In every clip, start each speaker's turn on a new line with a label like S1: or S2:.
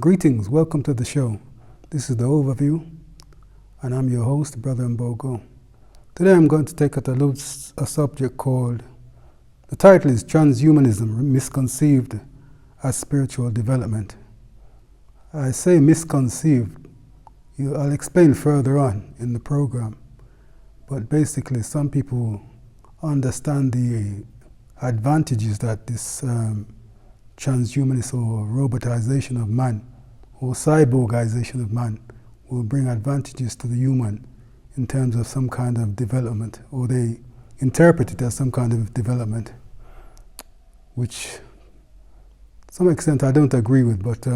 S1: Greetings, welcome to the show. This is the overview, and I'm your host, Brother Mbogo. Today I'm going to take up a subject called, the title is Transhumanism, Misconceived as Spiritual Development. I say misconceived, I'll explain further on in the program, but basically some people understand the advantages that this transhumanist or robotization of man or cyborgization of man will bring advantages to the human in terms of some kind of development, or they interpret it as some kind of development, which to some extent I don't agree with, but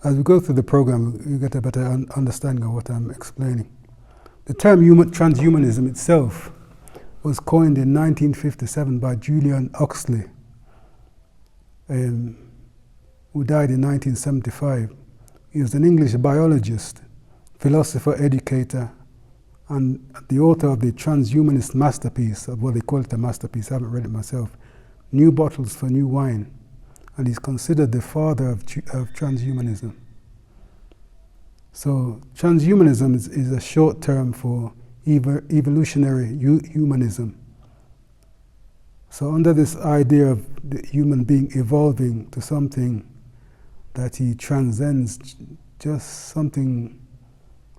S1: as we go through the program you get a better understanding of what I'm explaining. The term transhumanism itself was coined in 1957 by Julian Huxley, who died in 1975. He was an English biologist, philosopher, educator, and the author of the transhumanist masterpiece, of what they call it a masterpiece, I haven't read it myself, New Bottles for New Wine, and he's considered the father of transhumanism. So transhumanism is a short term for evolutionary humanism. So under this idea of the human being evolving to something that he transcends just something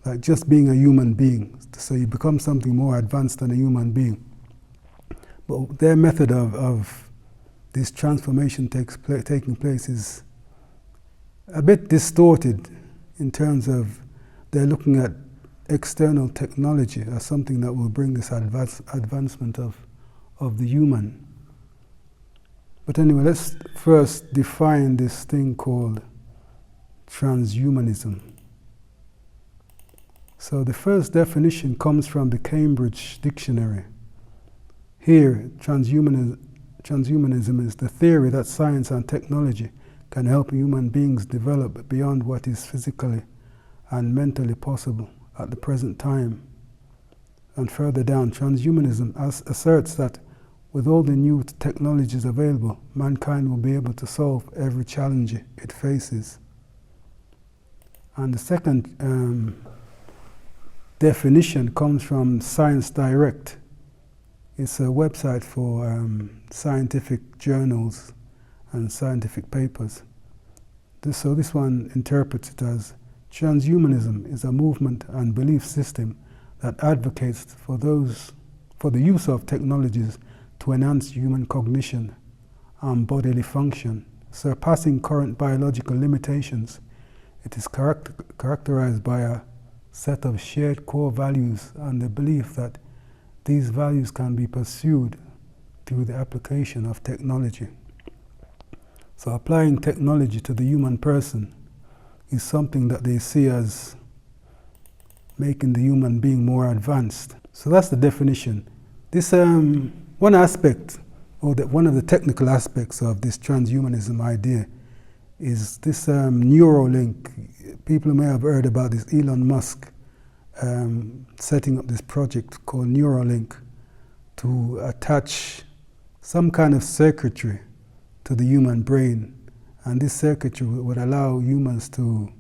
S1: like just being a human being, so you become something more advanced than a human being. But their method of this transformation taking place is a bit distorted in terms of they're looking at external technology as something that will bring this advancement of the human. But anyway, let's first define this thing called transhumanism. So the first definition comes from the Cambridge Dictionary. Here, transhumanism is the theory that science and technology can help human beings develop beyond what is physically and mentally possible at the present time. And further down, transhumanism asserts that with all the new technologies available, mankind will be able to solve every challenge it faces. And the second definition comes from Science Direct. It's a website for scientific journals and scientific papers. So this one interprets it as transhumanism is a movement and belief system that advocates for the use of technologies to enhance human cognition and bodily function, surpassing current biological limitations. It is characterized by a set of shared core values and the belief that these values can be pursued through the application of technology. So applying technology to the human person is something that they see as making the human being more advanced. So that's the definition. This one aspect, or one of the technical aspects of this transhumanism idea is this Neuralink. People may have heard about this Elon Musk setting up this project called Neuralink to attach some kind of circuitry to the human brain, and this circuitry would allow humans to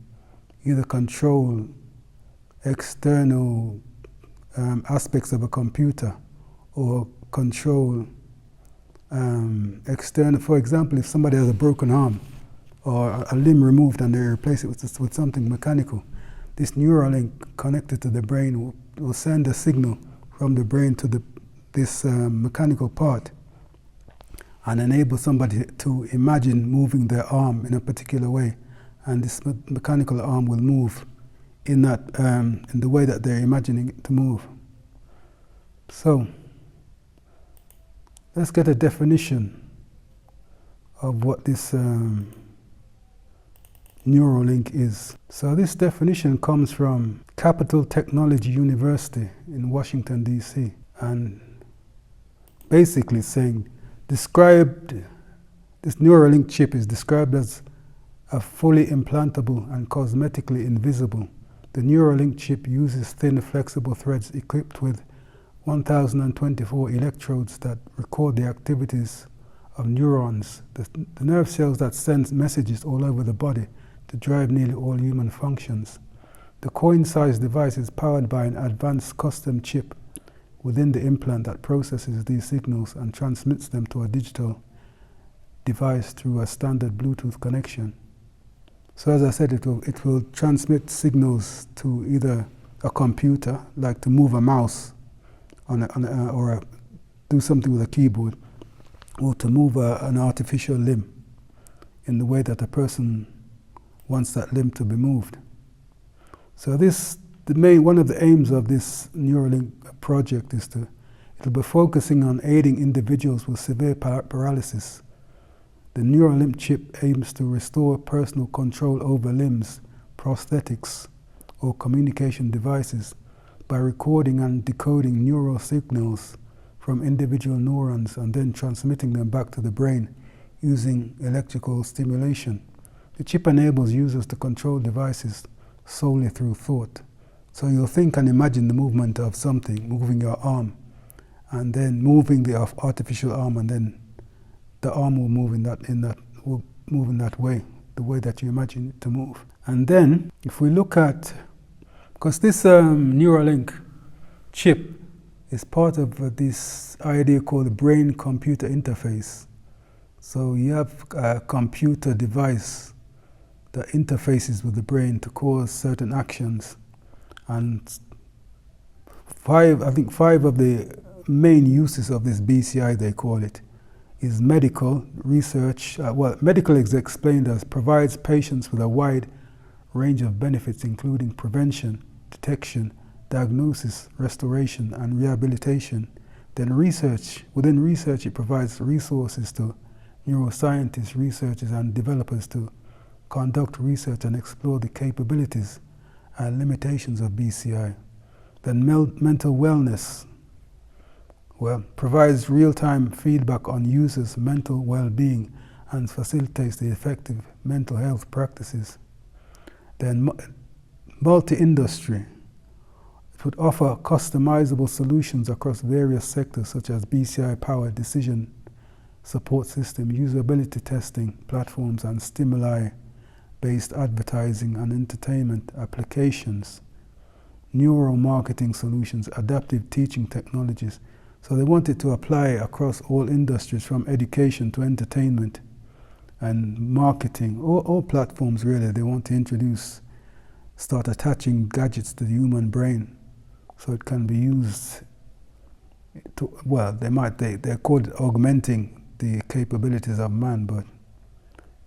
S1: either control external aspects of a computer or control external. For example, if somebody has a broken arm or a limb removed and they replace it with something mechanical, this Neuralink connected to the brain will send a signal from the brain to this mechanical part and enable somebody to imagine moving their arm in a particular way, and this mechanical arm will move in the way that they're imagining it to move. So let's get a definition of what this Neuralink is. So this definition comes from Capital Technology University in Washington, D.C. and basically saying, this Neuralink chip is described as a fully implantable and cosmetically invisible. The Neuralink chip uses thin, flexible threads equipped with 1,024 electrodes that record the activities of neurons, the nerve cells that send messages all over the body to drive nearly all human functions. The coin-sized device is powered by an advanced custom chip within the implant that processes these signals and transmits them to a digital device through a standard Bluetooth connection. So as I said, it will transmit signals to either a computer, like to move a mouse or do something with a keyboard, or to move an artificial limb in the way that a person wants that limb to be moved. So one of the aims of this Neuralink project is it'll be focusing on aiding individuals with severe paralysis. The Neuralink chip aims to restore personal control over limbs, prosthetics, or communication devices by recording and decoding neural signals from individual neurons and then transmitting them back to the brain using electrical stimulation. The chip enables users to control devices solely through thought. So you'll think and imagine the movement of something, moving your arm, and then moving the artificial arm, and then the arm will move in that way, the way that you imagine it to move. And then, if we look at, because this Neuralink chip is part of this idea called the brain-computer interface. So you have a computer device that interfaces with the brain to cause certain actions. And I think five of the main uses of this BCI, they call it, is medical research. Medical is explained as provides patients with a wide range of benefits, including prevention, detection, diagnosis, restoration, and rehabilitation. Then within research, it provides resources to neuroscientists, researchers, and developers to conduct research and explore the capabilities and limitations of BCI. Then mental wellness, provides real-time feedback on users' mental well-being and facilitates the effective mental health practices. Then multi-industry. It would offer customizable solutions across various sectors such as BCI-powered decision support system, usability testing platforms, and stimuli-based advertising and entertainment applications, neuromarketing solutions, adaptive teaching technologies. So they wanted to apply across all industries, from education to entertainment and marketing, all platforms really. They want to start attaching gadgets to the human brain so it can be used to, they're called augmenting the capabilities of man, but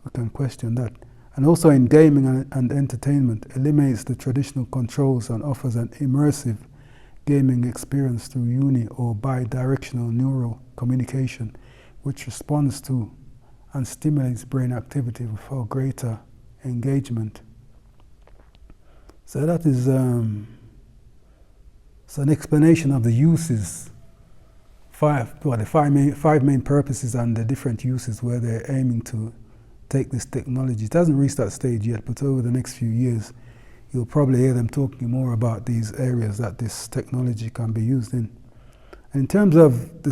S1: we can question that. And also in gaming and entertainment, eliminates the traditional controls and offers an immersive gaming experience through uni or bi-directional neural communication, which responds to and stimulates brain activity for greater engagement. So that is an explanation of the uses, the five main purposes and the different uses where they're aiming to take this technology. It hasn't reached that stage yet, but over the next few years, you'll probably hear them talking more about these areas that this technology can be used in. And in terms of the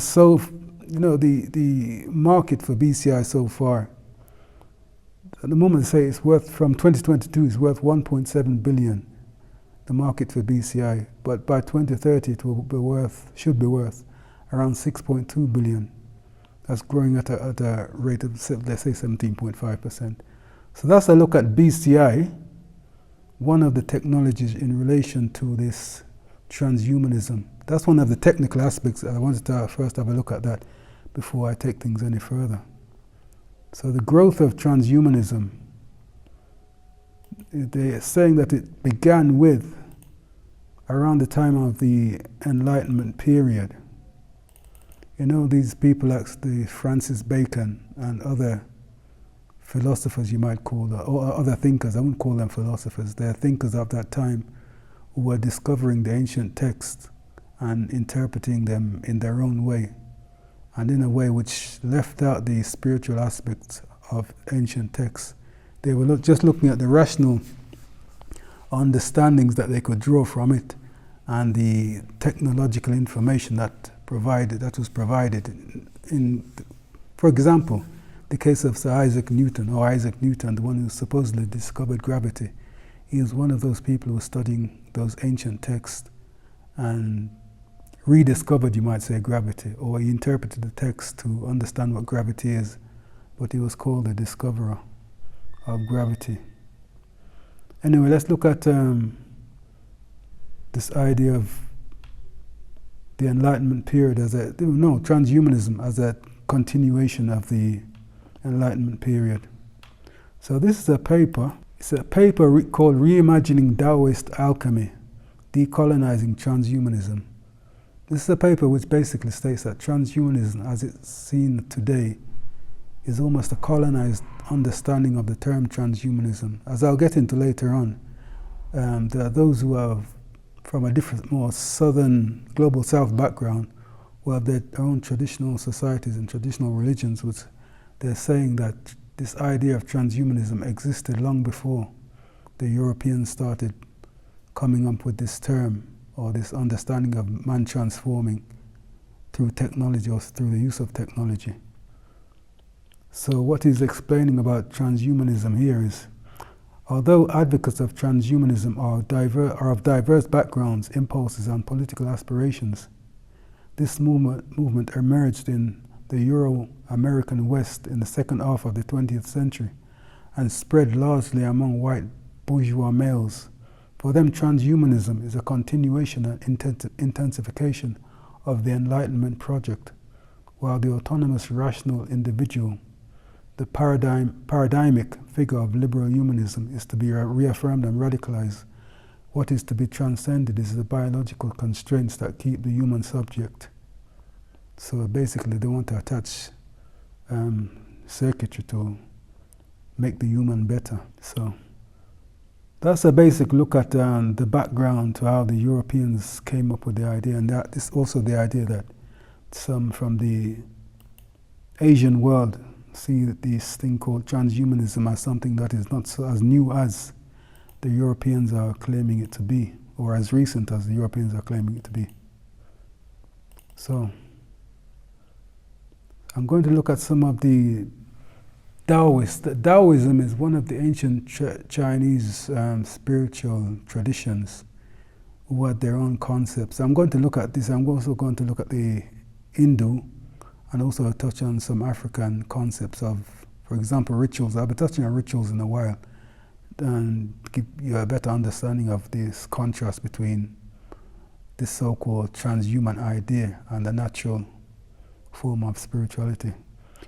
S1: market for BCI so far, at the moment they say it's worth, from 2022, it's worth 1.7 billion, the market for BCI. But by 2030, it should be worth around 6.2 billion. That's growing at a rate of, let's say, 17.5%. So that's a look at BCI, one of the technologies in relation to this transhumanism. That's one of the technical aspects. I wanted to first have a look at that before I take things any further. So the growth of transhumanism, they're saying that it began with around the time of the Enlightenment period. You know, these people like Francis Bacon and other philosophers, you might call them, or other thinkers. I wouldn't call them philosophers. They're thinkers of that time who were discovering the ancient texts and interpreting them in their own way, and in a way which left out the spiritual aspects of ancient texts. They were just looking at the rational understandings that they could draw from it and the technological information that was provided. For example, the case of Sir Isaac Newton, the one who supposedly discovered gravity. He was one of those people who was studying those ancient texts and rediscovered, you might say, gravity, or he interpreted the text to understand what gravity is, but he was called the discoverer of gravity. Anyway, let's look at this idea of the Enlightenment period as transhumanism as a continuation of the Enlightenment period. So this is a paper. It's a paper called Reimagining Taoist Alchemy, Decolonizing Transhumanism. This is a paper which basically states that transhumanism, as it's seen today, is almost a colonized understanding of the term transhumanism. As I'll get into later on, there are those who are from a different, more southern, global south background, who have their own traditional societies and traditional religions, which they're saying that this idea of transhumanism existed long before the Europeans started coming up with this term, or this understanding of man transforming through technology or through the use of technology. So what he's explaining about transhumanism here is, although advocates of transhumanism are of diverse backgrounds, impulses, and political aspirations, this movement emerged in the Euro-American West in the second half of the 20th century and spread largely among white bourgeois males. For them, transhumanism is a continuation and intensification of the Enlightenment project, while the autonomous rational individual, the paradigmic figure of liberal humanism, is to be reaffirmed and radicalized. What is to be transcended is the biological constraints that keep the human subject. So basically they want to attach circuitry to make the human better. So that's a basic look at the background to how the Europeans came up with the idea, and that is also the idea that some from the Asian world see that this thing called transhumanism as something that is not so as new as the Europeans are claiming it to be, or as recent as the Europeans are claiming it to be. So I'm going to look at some of the Taoists. Taoism is one of the ancient Chinese spiritual traditions who had their own concepts. I'm going to look at this. I'm also going to look at the Hindu and also touch on some African concepts of, for example, rituals. I'll be touching on rituals in a while and give you a better understanding of this contrast between this so-called transhuman idea and the natural form of spirituality.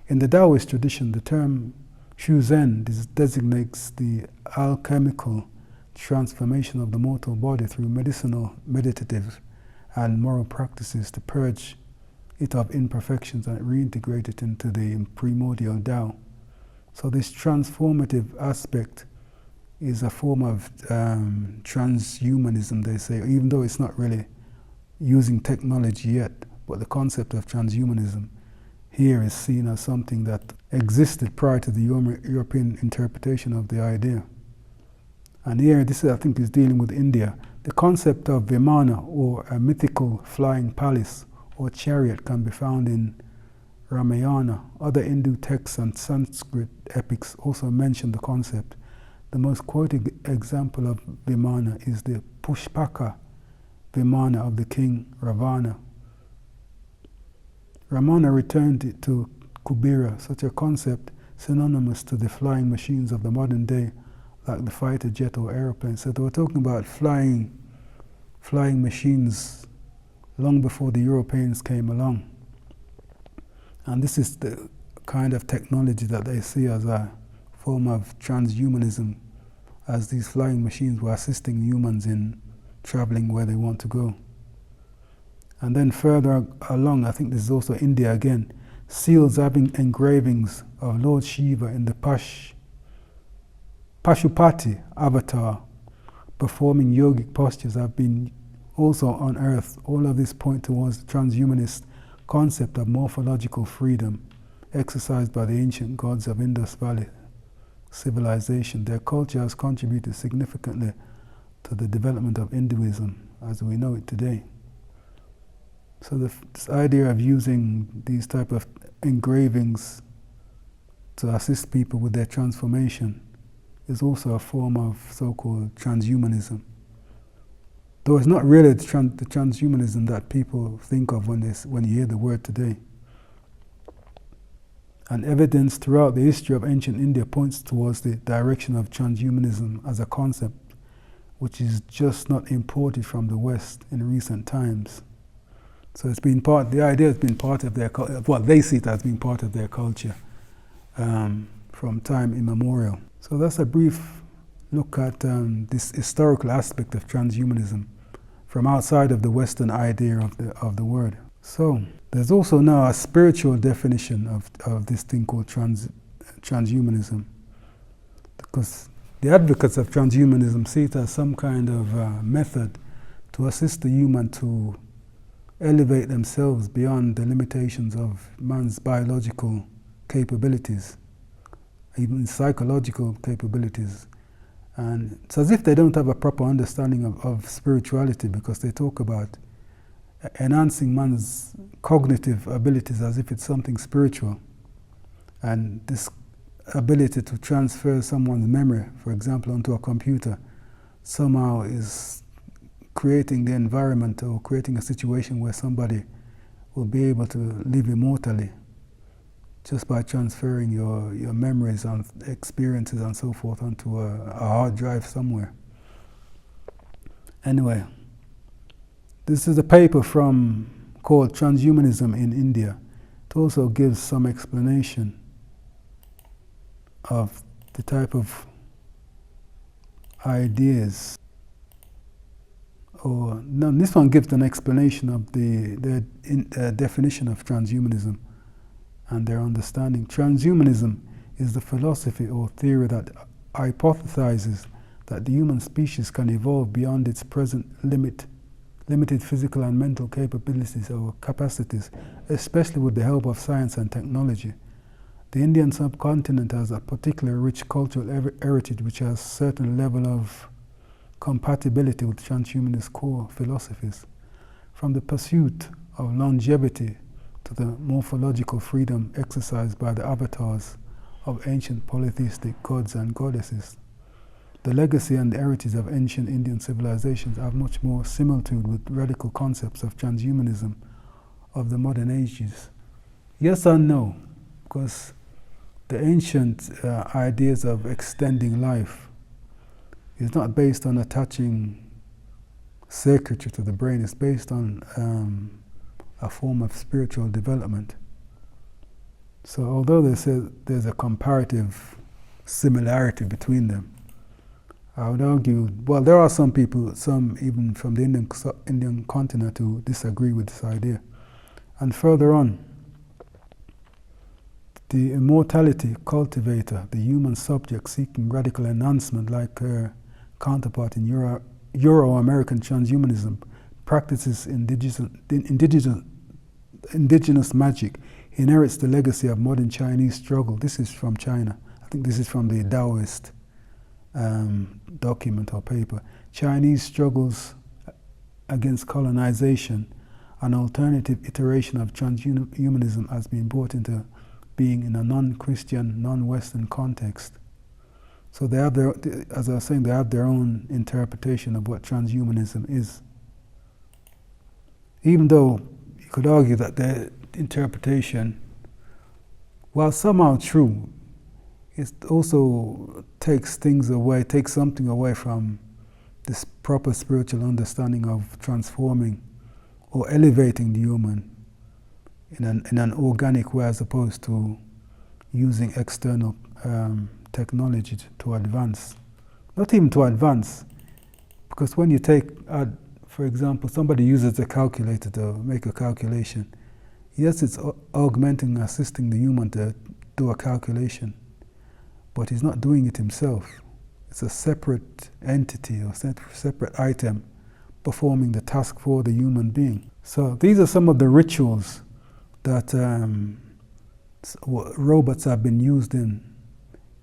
S1: In the Taoist tradition, the term Shuzen designates the alchemical transformation of the mortal body through medicinal, meditative, and moral practices to purge it of imperfections and reintegrate it into the primordial Tao. So this transformative aspect is a form of transhumanism, they say, even though it's not really using technology yet, but the concept of transhumanism here is seen as something that existed prior to the European interpretation of the idea. And here, this I think is dealing with India. The concept of Vimana, or a mythical flying palace or chariot, can be found in Ramayana. Other Hindu texts and Sanskrit epics also mention the concept. The most quoted example of Vimana is the Pushpaka Vimana of the king Ravana. Ramana returned it to Kubera, such a concept synonymous to the flying machines of the modern day, like the fighter jet or aeroplane. So they were talking about flying machines long before the Europeans came along. And this is the kind of technology that they see as a form of transhumanism, as these flying machines were assisting humans in traveling where they want to go. And then further along, I think this is also India again, seals having engravings of Lord Shiva in the Pashupati avatar performing yogic postures have been also unearthed. All of this point towards the transhumanist concept of morphological freedom exercised by the ancient gods of Indus Valley civilization. Their culture has contributed significantly to the development of Hinduism as we know it today. So this idea of using these type of engravings to assist people with their transformation is also a form of so-called transhumanism. Though it's not really the transhumanism that people think of when you hear the word today. And evidence throughout the history of ancient India points towards the direction of transhumanism as a concept, which is just not imported from the West in recent times. So the idea has been part of their, they see it as being part of their culture from time immemorial. So that's a brief look at this historical aspect of transhumanism from outside of the Western idea of the word. So there's also now a spiritual definition of this thing called transhumanism, because the advocates of transhumanism see it as some kind of method to assist the human to elevate themselves beyond the limitations of man's biological capabilities, even psychological capabilities. And it's as if they don't have a proper understanding of spirituality, because they talk about enhancing man's cognitive abilities as if it's something spiritual. And this ability to transfer someone's memory, for example, onto a computer, somehow is creating the environment or creating a situation where somebody will be able to live immortally just by transferring your memories and experiences and so forth onto a hard drive somewhere. Anyway, this is a paper called Transhumanism in India. It also gives some explanation of the type of ideas. This one gives an explanation of the definition of transhumanism and their understanding. Transhumanism is the philosophy or theory that hypothesizes that the human species can evolve beyond its present limited physical and mental capabilities or capacities, especially with the help of science and technology. The Indian subcontinent has a particularly rich cultural heritage which has a certain level of compatibility with transhumanist core philosophies, from the pursuit of longevity to the morphological freedom exercised by the avatars of ancient polytheistic gods and goddesses. The legacy and the heritage of ancient Indian civilizations have much more similitude with radical concepts of transhumanism of the modern ages. Yes and no, because the ancient ideas of extending life is not based on attaching circuitry to the brain. It's based on a form of spiritual development. So although they say there's a comparative similarity between them, I would argue, well, there are some people, some even from the Indian continent, who disagree with this idea. And further on, the immortality cultivator, the human subject seeking radical enhancement like her counterpart in Euro-American transhumanism, practices indigenous magic, inherits the legacy of modern Chinese struggle. This is from China. I think this is from the Taoist document or paper. Chinese struggles against colonization, an alternative iteration of transhumanism, has been brought into being in a non-Christian, non-Western context. So they have their, as I was saying, they have their own interpretation of what transhumanism is. Even though you could argue that their interpretation, while somehow true, it also takes something away from this proper spiritual understanding of transforming or elevating the human in an organic way, as opposed to using external technology to advance. Not even to advance, because when you take, for example, somebody uses a calculator to make a calculation. Yes, it's augmenting, assisting the human to do a calculation, but he's not doing it himself. It's a separate entity or separate item performing the task for the human being. So these are some of the rituals that robots have been used in.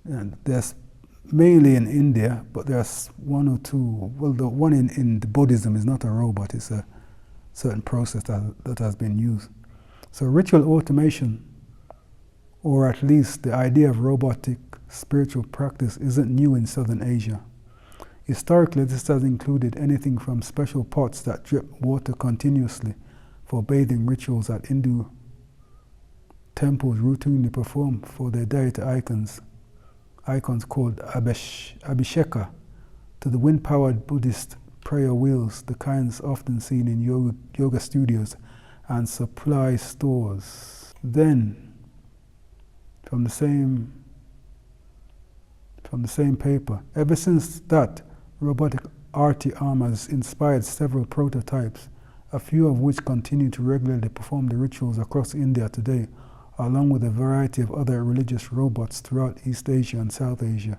S1: And there's mainly in India, but there's one or two. Well, the one in the Buddhism is not a robot, it's a certain process that has been used. So ritual automation or at least the idea of robotic spiritual practice isn't new in Southern Asia. Historically, this has included anything from special pots that drip water continuously for bathing rituals at Hindu temples routinely perform for their deity icons called Abhisheka, to the wind-powered Buddhist prayer wheels, the kinds often seen in yoga studios and supply stores. Then, from the same paper, ever since that, robotic arty arm has inspired several prototypes, a few of which continue to regularly perform the rituals across India today, along with a variety of other religious robots throughout East Asia and South Asia.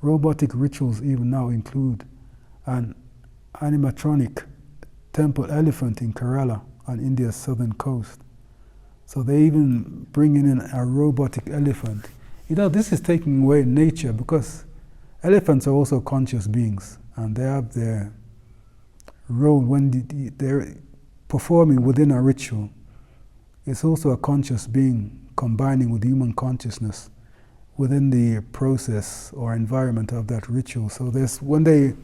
S1: Robotic rituals even now include an animatronic temple elephant in Kerala on India's southern coast. So they even bringing in a robotic elephant. You know, this is taking away nature, because elephants are also conscious beings, and they have their role when they're performing within a ritual. It's also a conscious being combining with human consciousness within the process or environment of that ritual. So when they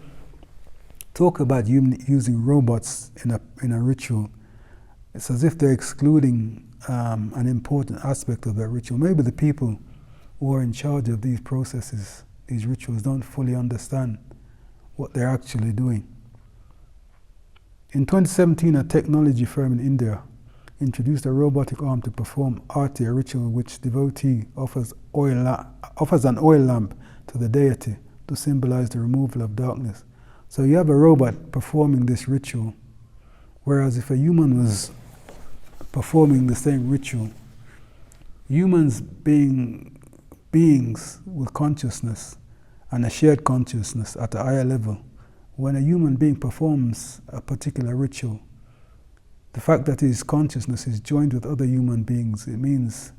S1: talk about using robots in a ritual, it's as if they're excluding an important aspect of that ritual. Maybe the people who are in charge of these processes, these rituals, don't fully understand what they're actually doing. In 2017, a technology firm in India introduced a robotic arm to perform arti, a ritual which devotee offers an oil lamp to the deity to symbolize the removal of darkness. So you have a robot performing this ritual, whereas if a human was performing the same ritual, humans being beings with consciousness and a shared consciousness at a higher level, when a human being performs a particular ritual, the fact that his consciousness is joined with other human beings, it means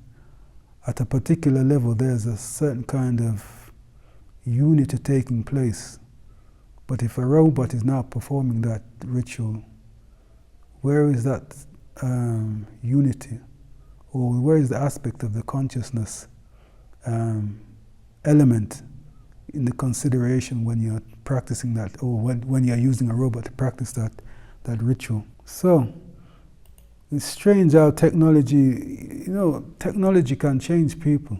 S1: at a particular level there's a certain kind of unity taking place. But if a robot is now performing that ritual, where is that unity? Or where is the aspect of the consciousness element in the consideration when you're practicing that, or when you're using a robot to practice that ritual? So, it's strange how technology can change people.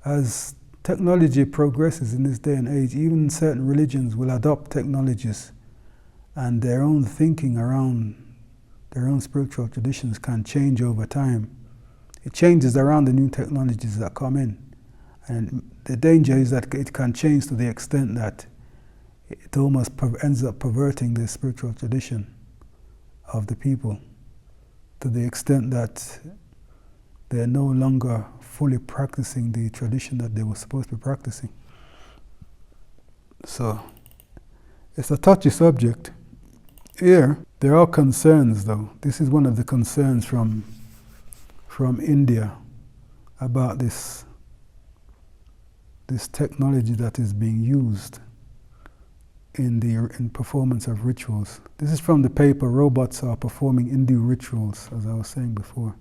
S1: As technology progresses in this day and age, even certain religions will adopt technologies, and their own thinking around their own spiritual traditions can change over time. It changes around the new technologies that come in. And the danger is that it can change to the extent that it almost ends up perverting the spiritual tradition of the people, to the extent that they're no longer fully practicing the tradition that they were supposed to be practicing. So, it's a touchy subject. Here, there are concerns though. This is one of the concerns from India about this technology that is being used in performance of rituals. This is from the paper, Robots Are Performing Hindu Rituals, as I was saying before.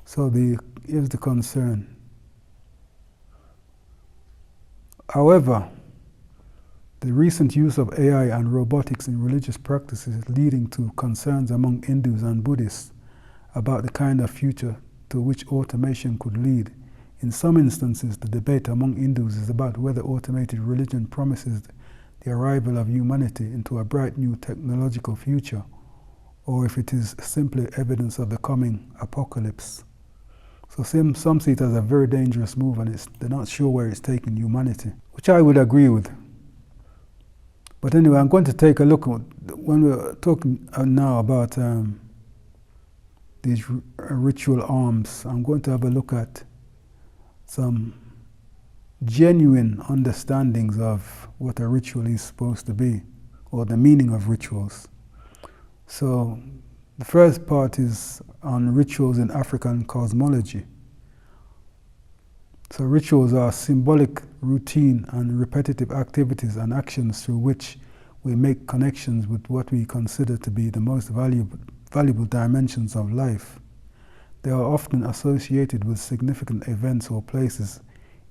S1: So here's the concern. However, the recent use of AI and robotics in religious practices is leading to concerns among Hindus and Buddhists about the kind of future to which automation could lead. In some instances, the debate among Hindus is about whether automated religion promises the arrival of humanity into a bright new technological future, or if it is simply evidence of the coming apocalypse. So some see it as a very dangerous move, and they're not sure where it's taking humanity, which I would agree with. But anyway, I'm going to take a look at, when we're talking now about these ritual arms, I'm going to have a look at some genuine understandings of what a ritual is supposed to be, or the meaning of rituals. So the first part is on rituals in African cosmology. So rituals are symbolic, routine, and repetitive activities and actions through which we make connections with what we consider to be the most valuable dimensions of life. They are often associated with significant events or places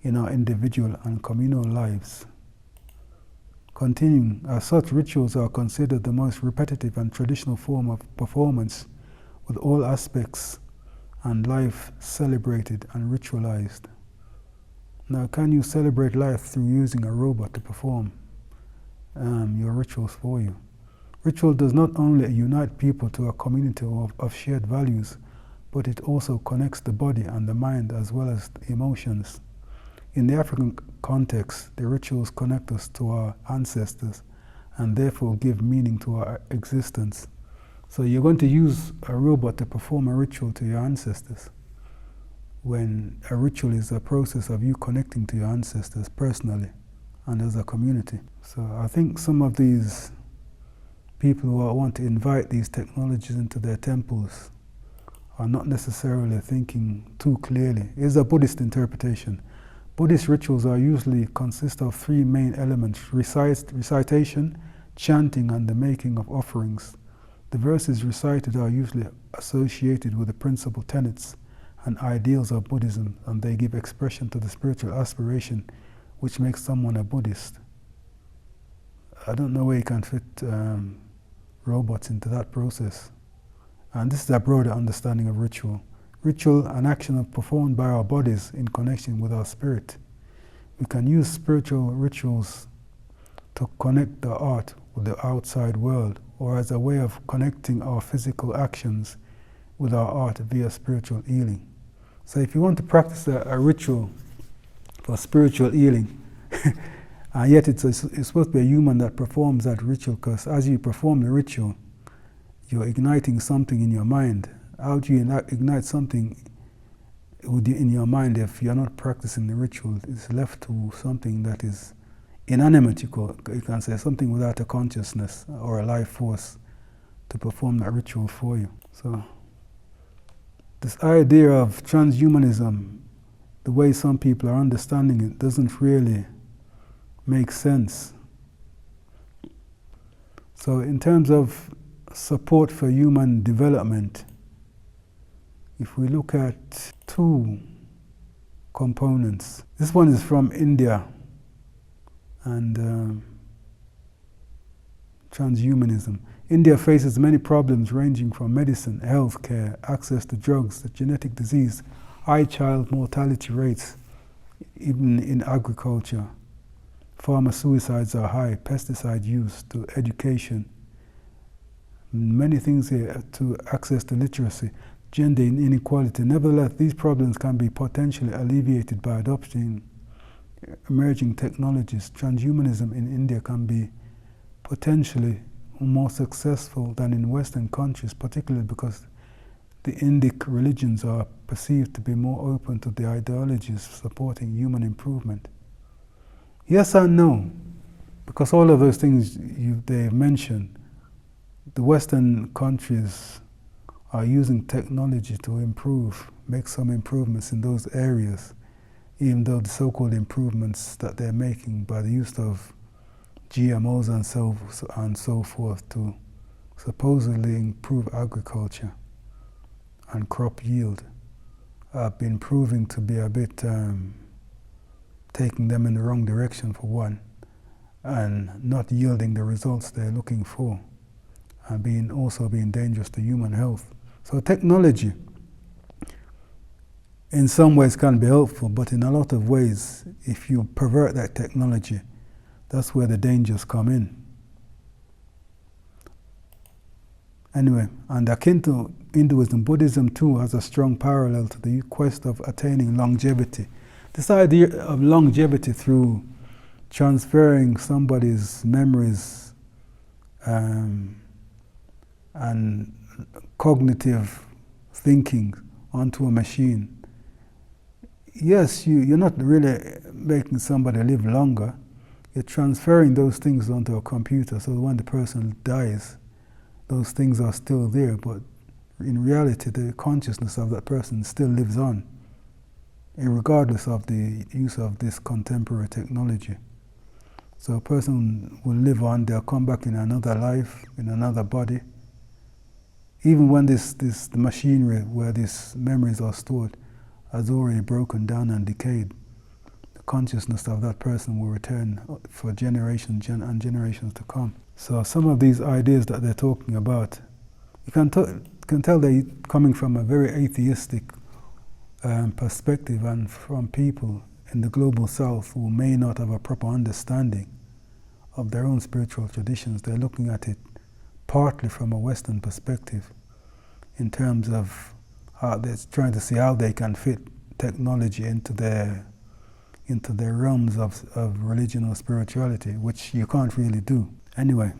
S1: in our individual and communal lives. Continuing, as such, rituals are considered the most repetitive and traditional form of performance, with all aspects and life celebrated and ritualized. Now, can you celebrate life through using a robot to perform your rituals for you? Ritual does not only unite people to a community of shared values, but it also connects the body and the mind as well as the emotions. In the African context, the rituals connect us to our ancestors and therefore give meaning to our existence. So you're going to use a robot to perform a ritual to your ancestors, when a ritual is a process of you connecting to your ancestors personally and as a community. So I think some of these people who want to invite these technologies into their temples are not necessarily thinking too clearly. It's a Buddhist interpretation. Buddhist rituals are usually consist of three main elements: recitation, chanting, and the making of offerings. The verses recited are usually associated with the principal tenets and ideals of Buddhism, and they give expression to the spiritual aspiration which makes someone a Buddhist. I don't know where you can fit robots into that process. And this is a broader understanding of ritual. Ritual, an action performed by our bodies in connection with our spirit. We can use spiritual rituals to connect the art with the outside world, or as a way of connecting our physical actions with our art via spiritual healing. So if you want to practice a ritual for spiritual healing, and yet it's supposed to be a human that performs that ritual, because as you perform the ritual, you're igniting something in your mind. How do you ignite something in your mind if you're not practicing the ritual? It's left to something that is inanimate, you can say, something without a consciousness or a life force to perform that ritual for you. So this idea of transhumanism, the way some people are understanding it, doesn't really make sense. So in terms of support for human development, if we look at two components, this one is from India, and transhumanism. India faces many problems ranging from medicine, healthcare, access to drugs, the genetic disease, high child mortality rates, even in agriculture. Farmer suicides are high, pesticide use, to education. Many things here, to access to literacy, gender inequality. Nevertheless, these problems can be potentially alleviated by adopting emerging technologies. Transhumanism in India can be potentially more successful than in Western countries, particularly because the Indic religions are perceived to be more open to the ideologies supporting human improvement. Yes and no, because all of those things they've mentioned, the Western countries are using technology to make some improvements in those areas, even though the so-called improvements that they're making by the use of GMOs and so forth to supposedly improve agriculture and crop yield have been proving to be a bit taking them in the wrong direction, for one, and not yielding the results they're looking for, and also being dangerous to human health. So technology in some ways can be helpful, but in a lot of ways, if you pervert that technology, that's where the dangers come in. Anyway, and akin to Hinduism, Buddhism too has a strong parallel to the quest of attaining longevity. This idea of longevity through transferring somebody's memories and cognitive thinking onto a machine. Yes, you're not really making somebody live longer. You're transferring those things onto a computer, so when the person dies, those things are still there, but in reality, the consciousness of that person still lives on, regardless of the use of this contemporary technology. So a person will live on, they'll come back in another life, in another body, even when the machinery where these memories are stored has already broken down and decayed, the consciousness of that person will return for generations and generations to come. So some of these ideas that they're talking about, you can tell they're coming from a very atheistic perspective, and from people in the global south who may not have a proper understanding of their own spiritual traditions. They're looking at it partly from a Western perspective in terms of how they're trying to see how they can fit technology into their realms of religion or spirituality, which you can't really do. Anyway,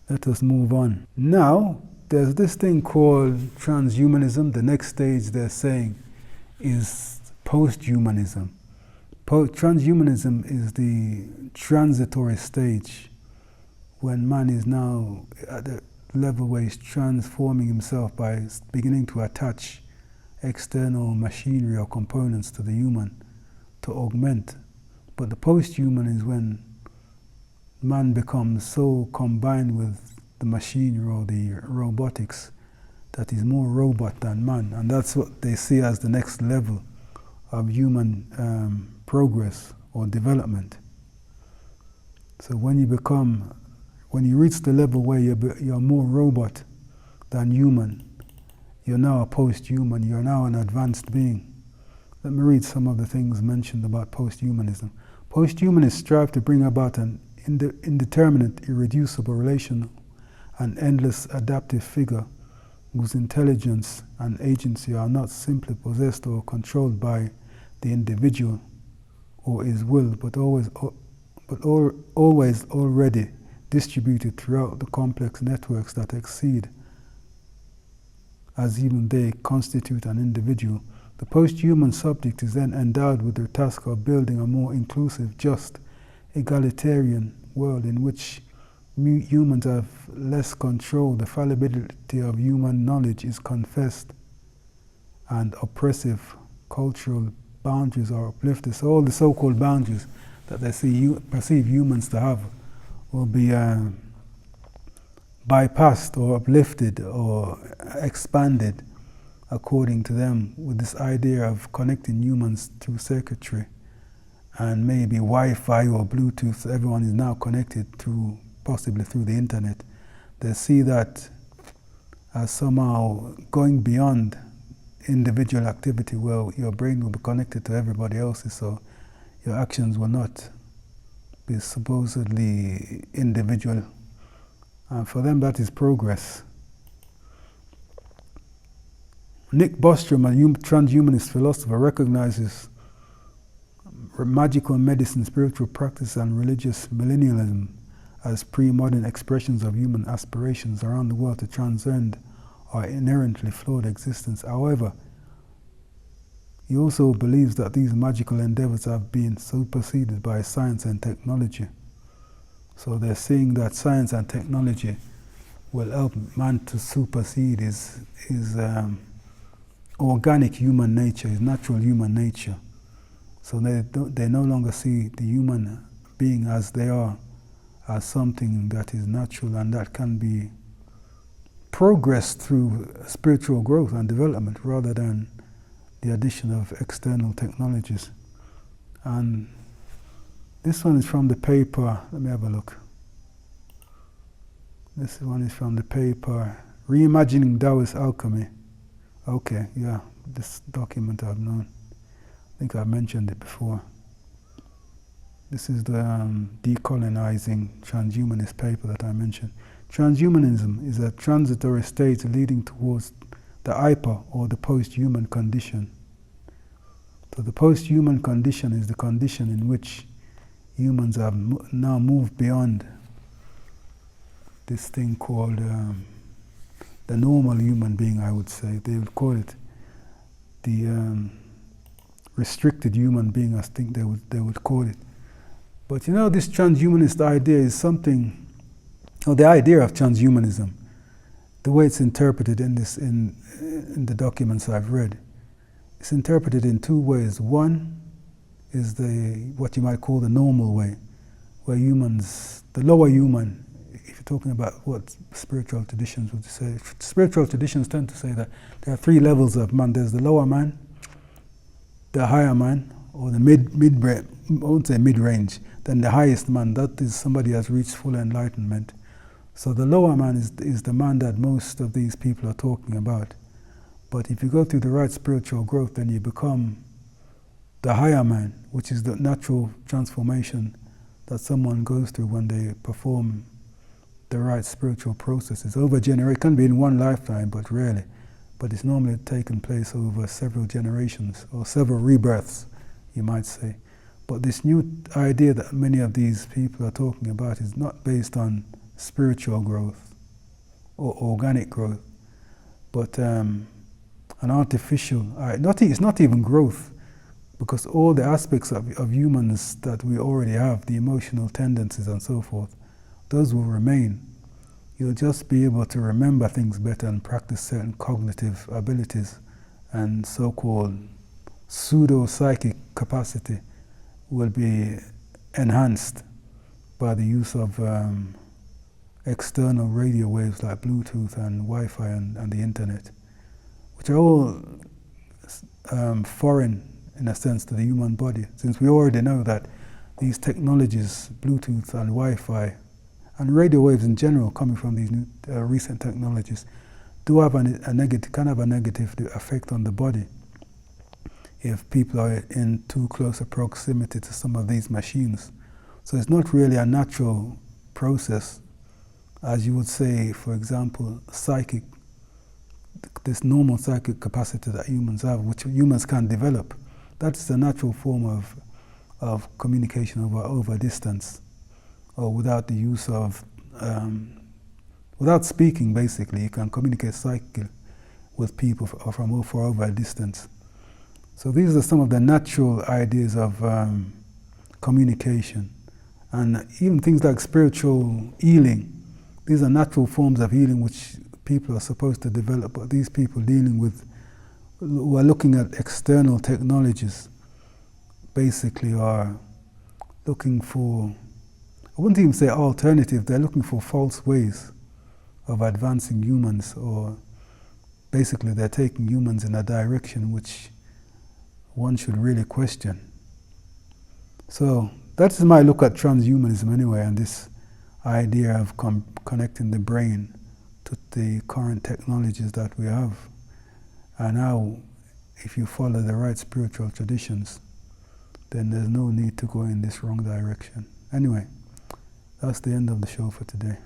S1: let us move on. Now, there's this thing called transhumanism. The next stage they're saying is post-humanism. Transhumanism is the transitory stage when man is now at the level where he's transforming himself by beginning to attach external machinery or components to the human to augment. But the post-human is when man becomes so combined with the machinery or the robotics that he's more robot than man, and that's what they see as the next level of human progress or development. So when you reach the level where you're more robot than human, you're now a post-human, you're now an advanced being. Let me read some of the things mentioned about post-humanism. Post-humanists strive to bring about an indeterminate, irreducible, relational, and endless adaptive figure whose intelligence and agency are not simply possessed or controlled by the individual or his will, but always already distributed throughout the complex networks that exceed as even they constitute an individual. The post-human subject is then endowed with the task of building a more inclusive, just, egalitarian world in which humans have less control. The fallibility of human knowledge is confessed, and oppressive cultural boundaries are uplifted. So all the so-called boundaries that they perceive humans to have will be bypassed or uplifted or expanded according to them, with this idea of connecting humans through circuitry and maybe Wi-Fi or Bluetooth. So everyone is now connected possibly through the internet. They see that as somehow going beyond individual activity, where your brain will be connected to everybody else's, so your actions will not be supposedly individual. And for them, that is progress. Nick Bostrom, a transhumanist philosopher, recognizes magical medicine, spiritual practice, and religious millennialism as pre-modern expressions of human aspirations around the world to transcend our inherently flawed existence. However, he also believes that these magical endeavors have been superseded by science and technology. So they're saying that science and technology will help man to supersede his organic human nature, his natural human nature. So they no longer see the human being as they are, as something that is natural and that can be progressed through spiritual growth and development, rather than the addition of external technologies. And this one is from the paper, let me have a look. This one is from the paper, Reimagining Taoist Alchemy. Okay, yeah, this document I've known. I think I've mentioned it before. This is the decolonizing transhumanist paper that I mentioned. Transhumanism is a transitory state leading towards the hyper or the post-human condition. So the post-human condition is the condition in which humans have now moved beyond this thing called the normal human being, I would say. They would call it the restricted human being, I think they would call it. But you know, this transhumanist idea is something, or the idea of transhumanism, the way it's interpreted in the documents I've read, it's interpreted in two ways. One is what you might call the normal way, where humans, the lower human, if you talking about what spiritual traditions would say. Spiritual traditions tend to say that there are three levels of man. There's the lower man, the higher man, or the I won't say mid-range, then the highest man. That is somebody who has reached full enlightenment. So the lower man is the man that most of these people are talking about. But if you go through the right spiritual growth, then you become the higher man, which is the natural transformation that someone goes through when they perform the right spiritual processes. It can be in one lifetime, but rarely. But it's normally taken place over several generations, or several rebirths, you might say. But this new idea that many of these people are talking about is not based on spiritual growth or organic growth, but an artificial, it's not even growth, because all the aspects of humans that we already have, the emotional tendencies and so forth, those will remain. You'll just be able to remember things better and practice certain cognitive abilities, and so-called pseudo-psychic capacity will be enhanced by the use of external radio waves like Bluetooth and Wi-Fi and the internet, which are all foreign in a sense to the human body, since we already know that these technologies, Bluetooth and Wi-Fi, and radio waves in general coming from these new, recent technologies, do have can have a negative effect on the body if people are in too close a proximity to some of these machines. So it's not really a natural process, as you would say, for example, this normal psychic capacity that humans have, which humans can develop. That's the natural form of communication over distance, or without the use of, without speaking basically, you can communicate psychically with people for over a distance. So these are some of the natural ideas of communication. And even things like spiritual healing, these are natural forms of healing which people are supposed to develop, but these people who are looking at external technologies basically are looking for, I wouldn't even say alternative, they're looking for false ways of advancing humans, or basically they're taking humans in a direction which one should really question. So that's my look at transhumanism anyway, and this idea of connecting the brain to the current technologies that we have. And how, if you follow the right spiritual traditions, then there's no need to go in this wrong direction. Anyway, that's the end of the show for today.